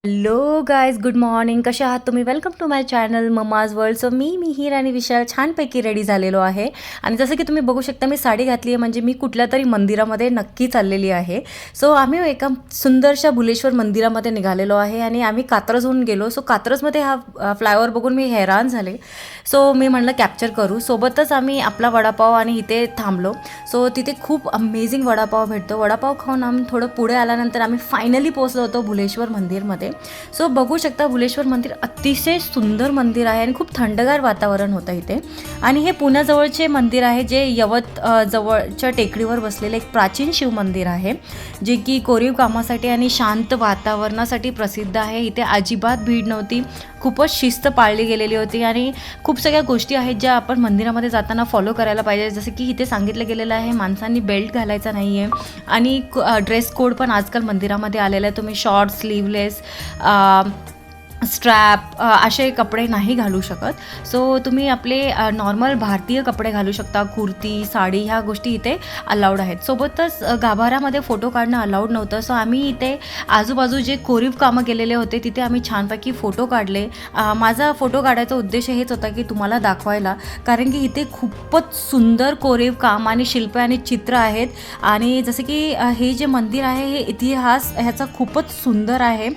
Hello guys, good morning. कशा आहात तुम्ही? Welcome to my channel mumma's world. So मी मिहीर आणि विशाल छानपैकी रेडी झालेलो आहे. आणि जसं की तुम्ही बघू शकता, मी साडी घातली आहे म्हणजे मी कुठल्या तरी मंदिरामध्ये नक्की चाललेली आहे. सो आम्ही एका सुंदरशा भुलेश्वर मंदिरामध्ये निघालेलो आहे आणि आम्ही कात्रजहून गेलो. सो कात्रजमध्ये हा फ्लायओव्हर बघून मी हैराण झाले. सो मी म्हणलं कॅप्चर करू. सोबतच आम्ही आपला वडापाव आणि इथे थांबलो. सो तिथे खूप अमेझिंग वडापाव भेटतो. वडापाव खाऊन आम्ही थोडं पुढे आल्यानंतर आम्ही फायनली पोहोचलो होतो भुलेश्वर मंदिरमध्ये. सो बघू शकता, भुलेश्वर मंदिर अतिशय सुंदर मंदिर आहे आणि खूप थंडगार वातावरण होतं इथे. आणि हे पुण्याजवळचे मंदिर आहे, जे यवत जवळच्या टेकडीवर बसलेले एक प्राचीन शिव मंदिर आहे, जे की कोरीव कामासाठी आणि शांत वातावरणासाठी प्रसिद्ध आहे. इथे अजिबात भीड नव्हती, खूपच शिस्त पाळली गेलेली होती आणि खूप सगळ्या गोष्टी आहेत ज्या आपण मंदिरामध्ये जाताना फॉलो करायला पाहिजे. जसं की इथे सांगितलं गेलेलं आहे, माणसांनी बेल्ट घालायचा नाही आहे आणि ड्रेस कोड पण आजकाल मंदिरामध्ये आलेला आहे. तुम्ही शॉर्ट स्लीवलेस स्ट्रॅप असे कपडे नाही घालू शकत. सो तुम्ही आपले नॉर्मल भारतीय कपडे घालू शकता. कुर्ती, साडी ह्या गोष्टी इथे अलाउड आहेत. सोबतच गाभाऱ्यामध्ये फोटो काढणं अलाउड नव्हतं. सो आम्ही इथे आजूबाजू जे कोरीव कामं केलेले होते तिथे आम्ही छानपैकी फोटो काढले. माझा फोटो काढायचा उद्देश हेच होता की तुम्हाला दाखवायला, कारण की इथे खूपच सुंदर कोरीव काम आणि शिल्प आणि चित्र आहेत. आणि जसं की हे जे मंदिर आहे, हे इतिहास ह्याचा खूपच सुंदर आहे,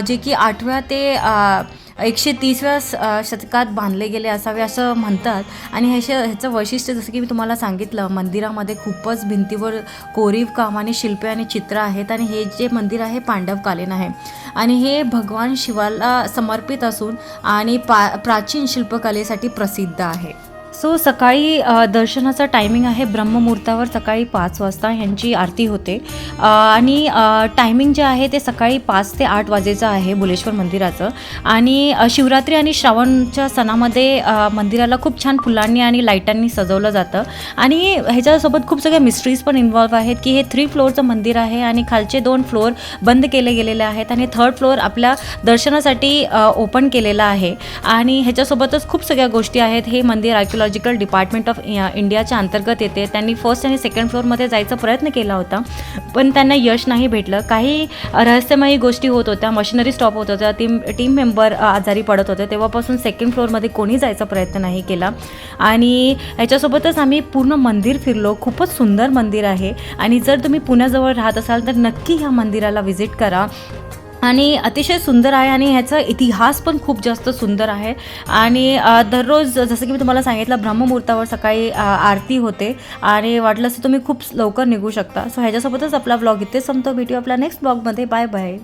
जे की 8व्या ते 130व्या शतकात बांधले गेले असावे असं म्हणतात. आणि ह्याचं वैशिष्ट्य जसं की मी तुम्हाला सांगितलं, मंदिरामध्ये खूपच भिंतीवर कोरीव काम आणि शिल्पे आणि चित्र आहेत. आणि हे जे मंदिर आहे पांडवकालीन आहे आणि हे भगवान शिवाला समर्पित असून आणि प्राचीन शिल्पकलेसाठी प्रसिद्ध आहे. सो सकाळी दर्शनाचा टायमिंग आहे ब्रह्ममुहूर्तावर, सकाळी 5 वाजता ह्यांची आरती होते. आणि टायमिंग जे आहे ते सकाळी 5 ते 8 वाजेचं आहे भुलेश्वर मंदिराचं. आणि शिवरात्री आणि श्रावणच्या सणामध्ये मंदिराला खूप छान फुलांनी आणि लाईटांनी सजवलं जातं. आणि ह्याच्यासोबत खूप सगळ्या मिस्ट्रीज पण इन्व्हॉल्व आहेत, की हे 3 फ्लोअरचं मंदिर आहे आणि खालचे 2 फ्लोअर बंद केले गेलेले आहेत आणि 3rd फ्लोअर आपल्या दर्शनासाठी ओपन केलेला आहे. आणि ह्याच्यासोबतच खूप सगळ्या गोष्टी आहेत. हे मंदिर आर्किओलॉजिकल डिपार्टमेंट ऑफ इंडियाच्या अंतर्गत येते. त्यांनी 1st आणि 2nd फ्लोअरमध्ये जायचा प्रयत्न केला होता, पण त्यांना यश नाही भेटलं. काही रहस्यमयी गोष्टी होत होत्या, मशिनरी स्टॉप होत होत्या, टीम मेंबर आजारी पडत होते. तेव्हापासून 2nd फ्लोअरमध्ये कोणी जायचा प्रयत्न नाही केला. आणि ह्याच्यासोबतच आम्ही पूर्ण मंदिर फिरलो. खूपच सुंदर मंदिर आहे आणि जर तुम्ही पुण्याजवळ राहत असाल तर नक्की ह्या मंदिराला व्हिजिट करा. आणि अतिशय सुंदर आहे आणि ह्याचा इतिहास पण खूप जास्त सुंदर आहे. आणि दररोज जसं की मी तुम्हाला सांगितलं, ब्रह्ममुहूर्तावर सकाळी आरती होते आणि वाटलं असं तुम्ही खूप लवकर निघू शकता. सो ह्याच्यासोबतच आपला ब्लॉग इथे संपतो. भेटू आपल्या नेक्स्ट ब्लॉगमध्ये. Bye bye.